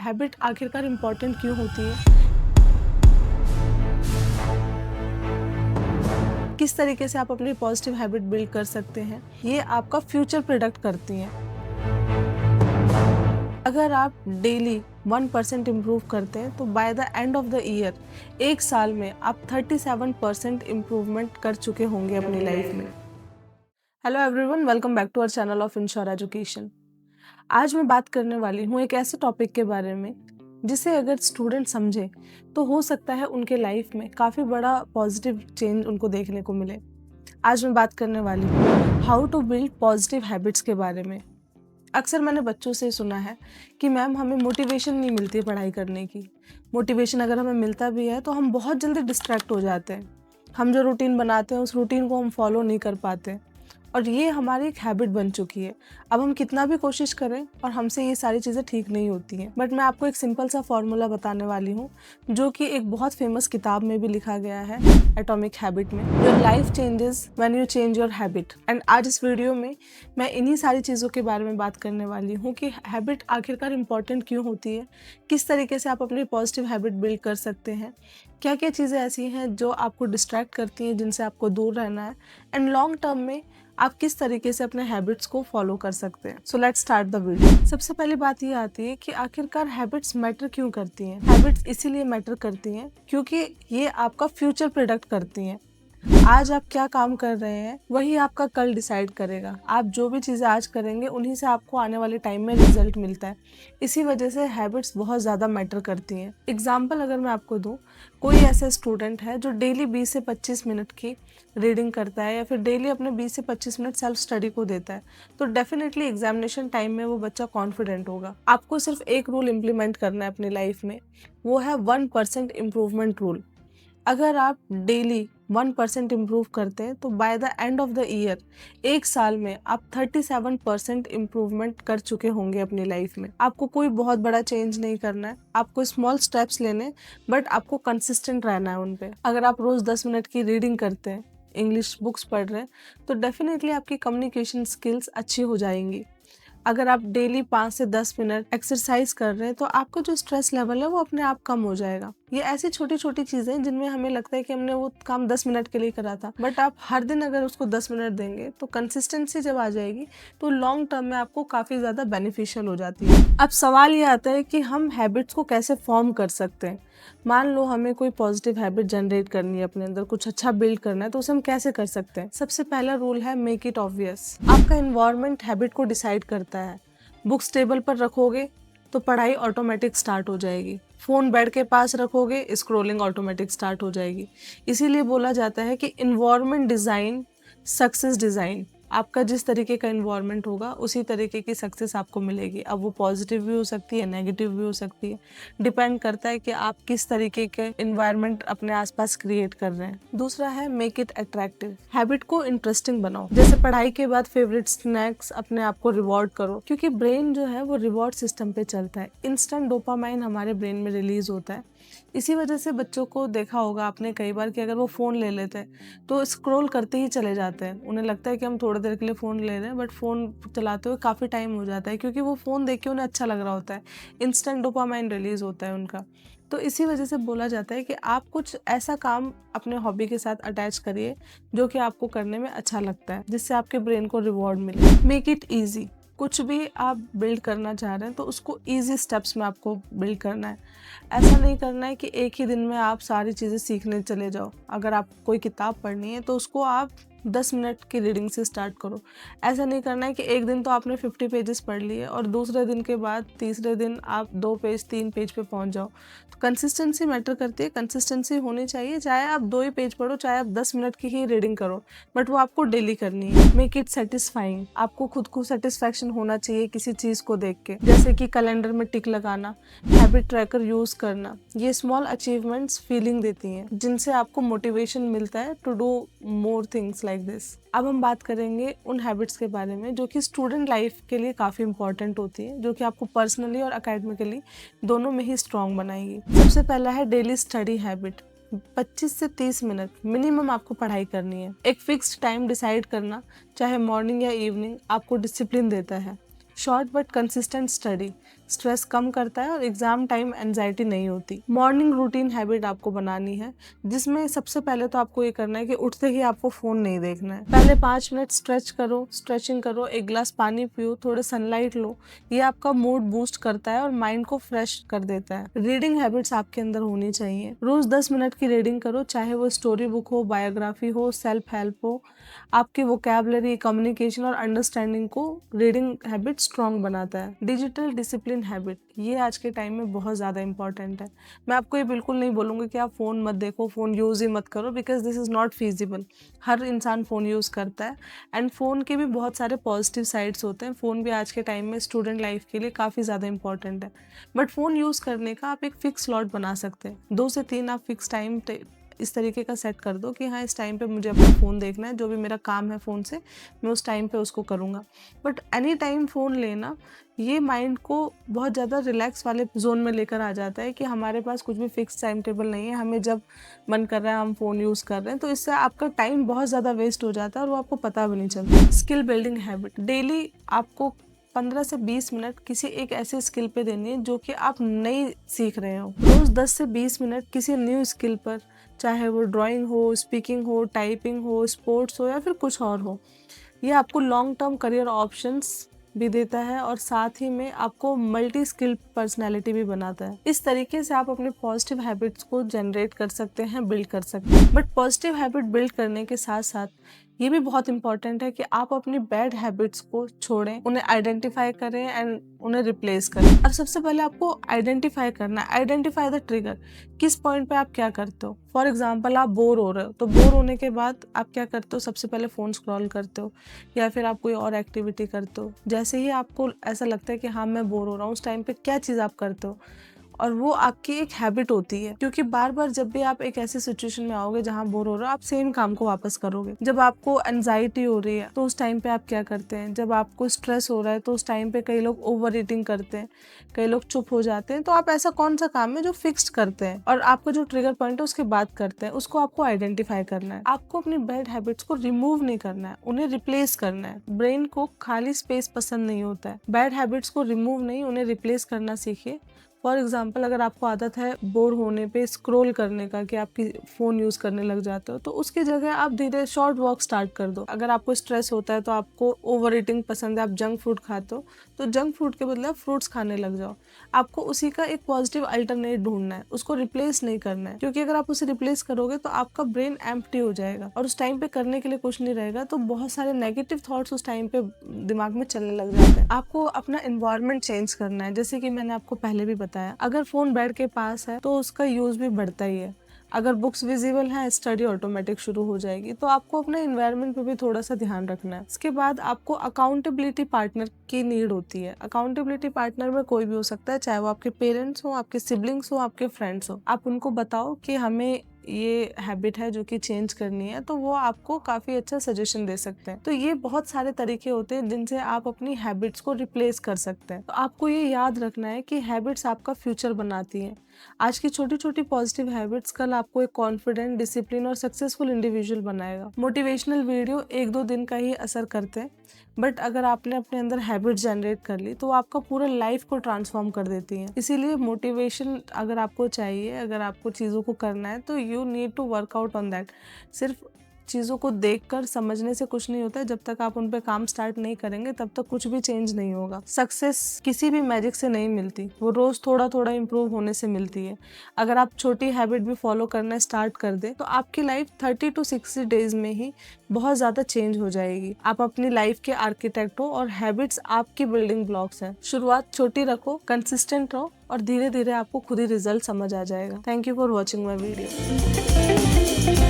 Habit आखिरकार important क्यों होती है, किस तरीके से आप अपनी पॉजिटिव हैबिट बिल्ड कर सकते हैं, ये आपका फ्यूचर प्रिडिक्ट करती हैं। अगर आप डेली 1% इम्प्रूव करते हैं तो by the end of the year एक साल में आप 37% इम्प्रूवमेंट कर चुके होंगे अपनी लाइफ में। Hello everyone, welcome back to our channel of ensure education. आज मैं बात करने वाली हूँ एक ऐसे टॉपिक के बारे में जिसे अगर स्टूडेंट समझे तो हो सकता है उनके लाइफ में काफ़ी बड़ा पॉजिटिव चेंज उनको देखने को मिले। आज मैं बात करने वाली हूँ how to build positive habits के बारे में। अक्सर मैंने बच्चों से सुना है कि मैम हमें मोटिवेशन नहीं मिलती पढ़ाई करने की। मोटिवेशन अगर हमें मिलता भी है तो हम बहुत जल्दी डिस्ट्रैक्ट हो जाते हैं। हम जो रूटीन बनाते हैं उस रूटीन को हम फॉलो नहीं कर पाते और ये हमारी एक हैबिट बन चुकी है। अब हम कितना भी कोशिश करें और हमसे ये सारी चीज़ें ठीक नहीं होती हैं। बट मैं आपको एक सिंपल सा फॉर्मूला बताने वाली हूँ जो कि एक बहुत फेमस किताब में भी लिखा गया है, एटॉमिक हैबिट में। Your life changes when you change your habit. And आज इस वीडियो में मैं इन्हीं सारी चीज़ों के बारे में बात करने वाली हूँ कि हैबिट आखिरकार इम्पॉर्टेंट क्यों होती है, किस तरीके से आप अपनी पॉजिटिव हैबिट बिल्ड कर सकते हैं, क्या क्या चीज़ें ऐसी हैं जो आपको डिस्ट्रैक्ट करती हैं जिनसे आपको दूर रहना है, एंड लॉन्ग टर्म में आप किस तरीके से अपने हैबिट्स को फॉलो कर सकते हैं। So let's start the video. सबसे पहली बात ये आती है कि आखिरकार हैबिट्स मैटर क्यों करती हैं। हैबिट्स इसीलिए मैटर करती हैं क्योंकि ये आपका फ्यूचर प्रिडिक्ट करती हैं। आज आप क्या काम कर रहे हैं वही आपका कल डिसाइड करेगा। आप जो भी चीज़ें आज करेंगे उन्हीं से आपको आने वाले टाइम में रिजल्ट मिलता है। इसी वजह से हैबिट्स बहुत ज़्यादा मैटर करती हैं। एग्जाम्पल अगर मैं आपको दूं, कोई ऐसा स्टूडेंट है जो डेली 20 से 25 मिनट की रीडिंग करता है या फिर डेली अपने 20 से 25 मिनट सेल्फ स्टडी को देता है तो डेफिनेटली एग्जामिनेशन टाइम में वो बच्चा कॉन्फिडेंट होगा। आपको सिर्फ एक रूल इम्प्लीमेंट करना है अपनी लाइफ में, वो है 1% इम्प्रूवमेंट रूल। अगर आप डेली 1% इम्प्रूव करते हैं तो by the end of the year एक साल में आप 37% इम्प्रूवमेंट कर चुके होंगे अपनी लाइफ में। आपको कोई बहुत बड़ा चेंज नहीं करना है, आपको स्मॉल स्टेप्स लेने, बट आपको कंसिस्टेंट रहना है उन पे। अगर आप रोज 10 मिनट की रीडिंग करते हैं, इंग्लिश बुक्स पढ़ रहे हैं, तो डेफिनेटली आपकी कम्युनिकेशन स्किल्स अच्छी हो जाएंगी। अगर आप डेली 5 से 10 मिनट एक्सरसाइज कर रहे हैं तो आपका जो स्ट्रेस लेवल है वो अपने आप कम हो जाएगा। ये ऐसी छोटी छोटी चीज़ें जिनमें हमें लगता है कि हमने वो काम 10 मिनट के लिए करा था, बट आप हर दिन अगर उसको 10 मिनट देंगे तो कंसिस्टेंसी जब आ जाएगी तो लॉन्ग टर्म में आपको काफ़ी ज़्यादा बेनिफिशियल हो जाती है। अब सवाल ये आता है कि हम हैबिट्स को कैसे फॉर्म कर सकते हैं। मान लो हमें कोई पॉजिटिव हैबिट जनरेट करनी है, अपने अंदर कुछ अच्छा बिल्ड करना है, तो उसे हम कैसे कर सकते हैं। सबसे पहला रूल है मेक इट ऑब्वियस। आपका एनवायरनमेंट हैबिट को डिसाइड करता है। बुक्स टेबल पर रखोगे तो पढ़ाई ऑटोमेटिक स्टार्ट हो जाएगी। फ़ोन बेड के पास रखोगे, स्क्रॉलिंग ऑटोमेटिक स्टार्ट हो जाएगी। इसीलिए बोला जाता है कि एनवायरनमेंट डिज़ाइन सक्सेस डिज़ाइन। आपका जिस तरीके का एनवायरनमेंट होगा उसी तरीके की सक्सेस आपको मिलेगी। अब वो पॉजिटिव भी हो सकती है, नेगेटिव भी हो सकती है, डिपेंड करता है कि आप किस तरीके के एनवायरनमेंट अपने आसपास क्रिएट कर रहे हैं। दूसरा है मेक इट अट्रैक्टिव। हैबिट को इंटरेस्टिंग बनाओ। जैसे पढ़ाई के बाद फेवरेट स्नैक्स अपने आप को रिवॉर्ड करो, क्योंकि ब्रेन जो है वो रिवॉर्ड सिस्टम पे चलता है। इंस्टेंट डोपामाइन हमारे ब्रेन में रिलीज होता है। इसी वजह से बच्चों को देखा होगा आपने कई बार कि अगर वो फ़ोन ले लेते हैं तो स्क्रॉल करते ही चले जाते हैं। उन्हें लगता है कि हम थोड़ी देर के लिए फ़ोन ले रहे हैं, बट फ़ोन चलाते हुए काफ़ी टाइम हो जाता है क्योंकि वो फ़ोन देख के उन्हें अच्छा लग रहा होता है। इंस्टेंट डोपामाइन रिलीज़ होता है उनका। तो इसी वजह से बोला जाता है कि आप कुछ ऐसा काम अपने हॉबी के साथ अटैच करिए जो कि आपको करने में अच्छा लगता है, जिससे आपके ब्रेन को रिवॉर्ड मिले। Make it easy. कुछ भी आप बिल्ड करना चाह रहे हैं तो उसको इजी स्टेप्स में आपको बिल्ड करना है। ऐसा नहीं करना है कि एक ही दिन में आप सारी चीज़ें सीखने चले जाओ। अगर आप कोई किताब पढ़नी है तो उसको आप 10 मिनट की रीडिंग से स्टार्ट करो। ऐसा नहीं करना है कि एक दिन तो आपने 50 पेजेस पढ़ लिए और दूसरे दिन के बाद तीसरे दिन आप 2 पेज 3 पेज पे पहुंच जाओ। तो कंसिस्टेंसी मैटर करती है। कंसिस्टेंसी होनी चाहिए, चाहे आप 2 ही पेज पढ़ो, चाहे आप 10 मिनट की ही रीडिंग करो, बट वो आपको डेली करनी है। Make it satisfying. आपको खुद को सेटिस्फैक्शन होना चाहिए किसी चीज़ को देख के, जैसे कि कैलेंडर में टिक लगाना, हैबिट ट्रैकर यूज़ करना। ये स्मॉल अचीवमेंट्स फीलिंग देती हैं जिनसे आपको मोटिवेशन मिलता है to do more things like this. अब हम बात करेंगे उन हैबिट्स के बारे में जो कि स्टूडेंट लाइफ के लिए काफ़ी इंपॉर्टेंट होती है, जो कि आपको पर्सनली और एकेडमिकली दोनों में ही स्ट्रॉन्ग बनाएगी। सबसे पहला है डेली स्टडी हैबिट। 25 से 30 मिनट मिनिमम आपको पढ़ाई करनी है। एक फिक्स्ड टाइम डिसाइड करना, चाहे मॉर्निंग या इवनिंग, आपको डिसिप्लिन देता है। Short but consistent study. Stress कम करता है और एग्जाम टाइम एंजाइटी नहीं होती। मॉर्निंग रूटीन हैबिट आपको बनानी है, जिसमें सबसे पहले तो आपको ये करना है कि उठते ही आपको फोन नहीं देखना है। पहले 5 मिनट स्ट्रेचिंग करो, एक गिलास पानी पियो, थोड़े सनलाइट लो। ये आपका मूड बूस्ट करता है और माइंड को फ्रेश कर देता है। रीडिंग हैबिट्स आपके अंदर होनी चाहिए। रोज 10 मिनट की रीडिंग करो, चाहे वो स्टोरी बुक हो, बायोग्राफी हो, सेल्फ हेल्प हो। आपकी वोकैबुलरी, कम्युनिकेशन और अंडरस्टैंडिंग को रीडिंग हैबिट स्ट्रॉन्ग बनाता है। डिजिटल डिसिप्लिन हैबिट, ये आज के टाइम में बहुत ज़्यादा इंपॉर्टेंट है। मैं आपको ये बिल्कुल नहीं बोलूँगी कि आप फ़ोन मत देखो, फ़ोन यूज़ ही मत करो, because this is not feasible. हर इंसान फ़ोन यूज़ करता है एंड फ़ोन के भी बहुत सारे पॉजिटिव साइड्स होते हैं। फ़ोन भी आज के टाइम में स्टूडेंट लाइफ के लिए काफ़ी ज़्यादा इंपॉर्टेंट है। बट फ़ोन यूज़ करने का आप एक फ़िक्स स्लॉट बना सकते हैं। 2 से 3 आप फिक्स टाइम इस तरीके का सेट कर दो कि हाँ, इस टाइम पे मुझे अपना फ़ोन देखना है, जो भी मेरा काम है फ़ोन से मैं उस टाइम पे उसको करूँगा। बट एनी टाइम फ़ोन लेना ये माइंड को बहुत ज़्यादा रिलैक्स वाले जोन में लेकर आ जाता है कि हमारे पास कुछ भी फिक्स टाइम टेबल नहीं है, हमें जब मन कर रहा है हम फ़ोन यूज़ कर रहे हैं। तो इससे आपका टाइम बहुत ज़्यादा वेस्ट हो जाता है और वो आपको पता भी नहीं चलता। स्किल बिल्डिंग हैबिट, डेली आपको 15 से 20 मिनट किसी एक ऐसे स्किल पे देनी है जो कि आप नई सीख रहे हो। रोज़ 10 से 20 मिनट किसी न्यू स्किल पर, चाहे वो ड्राइंग हो, स्पीकिंग हो, टाइपिंग हो, स्पोर्ट्स हो या फिर कुछ और हो। ये आपको लॉन्ग टर्म करियर ऑप्शंस भी देता है और साथ ही में आपको मल्टी स्किल पर्सनैलिटी भी बनाता है। इस तरीके से आप अपने पॉजिटिव हैबिट्स को जनरेट कर सकते हैं, बिल्ड कर सकते हैं। बट पॉजिटिव हैबिट बिल्ड करने के साथ साथ ये भी बहुत इंपॉर्टेंट है कि आप अपनी बैड हैबिट्स को छोड़ें, उन्हें आइडेंटिफाई करें एंड उन्हें रिप्लेस करें। अब सबसे पहले आपको आइडेंटिफाई करना है, आइडेंटिफाई द ट्रिगर। किस पॉइंट पे आप क्या करते हो? फॉर एग्जाम्पल, आप बोर हो रहे हो, तो बोर होने के बाद आप क्या करते हो? सबसे पहले फ़ोन स्क्रॉल करते हो या फिर आप कोई और एक्टिविटी करते हो। जैसे ही आपको ऐसा लगता है कि हाँ, मैं बोर हो रहा हूँ, उस टाइम पे क्या चीज़ आप करते हो? और वो आपकी एक हैबिट होती है, क्योंकि बार बार जब भी आप एक ऐसी सिचुएशन में आओगे जहाँ बोर हो रहे हो, आप सेम काम को वापस करोगे। जब आपको एंजाइटी हो रही है तो उस टाइम पे आप क्या करते हैं? जब आपको स्ट्रेस हो रहा है तो उस टाइम पे कई लोग ओवर ईटिंग करते हैं, कई लोग चुप हो जाते हैं। तो आप ऐसा कौन सा काम है जो फिक्स्ड करते हैं और आपका जो ट्रिगर पॉइंट है उसके बाद करते हैं, उसको आपको आइडेंटिफाई करना है। आपको अपनी बैड हैबिट्स को रिमूव नहीं करना है, उन्हें रिप्लेस करना है। ब्रेन को खाली स्पेस पसंद नहीं होता है। बैड हैबिट्स को रिमूव नहीं, उन्हें रिप्लेस करना सीखिए। फॉर एग्जाम्पल, अगर आपको आदत है बोर होने पे स्क्रॉल करने का, कि आपकी फ़ोन यूज़ करने लग जाते हो, तो उसकी जगह आप धीरे शॉर्ट वॉक स्टार्ट कर दो। अगर आपको स्ट्रेस होता है तो आपको ओवर ईटिंग पसंद है, आप जंक फूड खाते हो, तो जंक फूड के बदले आप फ्रूट्स खाने लग जाओ। आपको उसी का एक पॉजिटिव अल्टरनेट ढूंढना है, उसको रिप्लेस नहीं करना है, क्योंकि अगर आप उसे रिप्लेस करोगे तो आपका ब्रेन एम्प्टी हो जाएगा और उस टाइम पे करने के लिए कुछ नहीं रहेगा। तो बहुत सारे नेगेटिव थॉट्स उस टाइम पे दिमाग में चलने लग जाते हैं। आपको अपना एनवायरनमेंट चेंज करना है, जैसे कि मैंने आपको पहले भी बताया। अगर फोन बेड के पास है तो उसका यूज भी बढ़ता ही है। अगर बुक्स विजिबल है, स्टडी ऑटोमेटिक शुरू हो जाएगी। तो आपको अपने एनवायरनमेंट पे भी थोड़ा सा ध्यान रखना है। इसके बाद आपको अकाउंटेबिलिटी पार्टनर की नीड होती है। अकाउंटेबिलिटी पार्टनर में कोई भी हो सकता है, चाहे वो आपके पेरेंट्स हो, आपके सिबलिंग्स हो, आपके फ्रेंड्स हो। आप उनको बताओ कि हमें ये हैबिट है जो कि चेंज करनी है, तो वो आपको काफ़ी अच्छा सजेशन दे सकते हैं। तो ये बहुत सारे तरीके होते हैं जिनसे आप अपनी हैबिट्स को रिप्लेस कर सकते हैं। तो आपको ये याद रखना है कि हैबिट्स आपका फ्यूचर बनाती हैं। आज की छोटी छोटी पॉजिटिव हैबिट्स कल आपको एक कॉन्फिडेंट, डिसिप्लिन और सक्सेसफुल इंडिविजुअल बनाएगा। मोटिवेशनल वीडियो 1-2 दिन का ही असर करते हैं, बट अगर आपने अपने अंदर हैबिट जनरेट कर ली तो वो आपका पूरा लाइफ को ट्रांसफॉर्म कर देती हैं। इसीलिए मोटिवेशन अगर आपको चाहिए, अगर आपको चीज़ों को करना है, तो you need to work out on that. सिर्फ चीज़ों को देखकर समझने से कुछ नहीं होता है। जब तक आप उन पे काम स्टार्ट नहीं करेंगे तब तक कुछ भी चेंज नहीं होगा। सक्सेस किसी भी मैजिक से नहीं मिलती, वो रोज़ थोड़ा थोड़ा इम्प्रूव होने से मिलती है। अगर आप छोटी हैबिट भी फॉलो करना स्टार्ट कर दें तो आपकी लाइफ 30 to 60 डेज में ही बहुत ज़्यादा चेंज हो जाएगी। आप अपनी लाइफ के आर्किटेक्ट हो और हैबिट्स आपकी बिल्डिंग ब्लॉक्स हैं। शुरुआत छोटी रखो, कंसिस्टेंट रहो और धीरे धीरे आपको खुद ही रिजल्ट समझ आ जाएगा। Thank you for watching my video.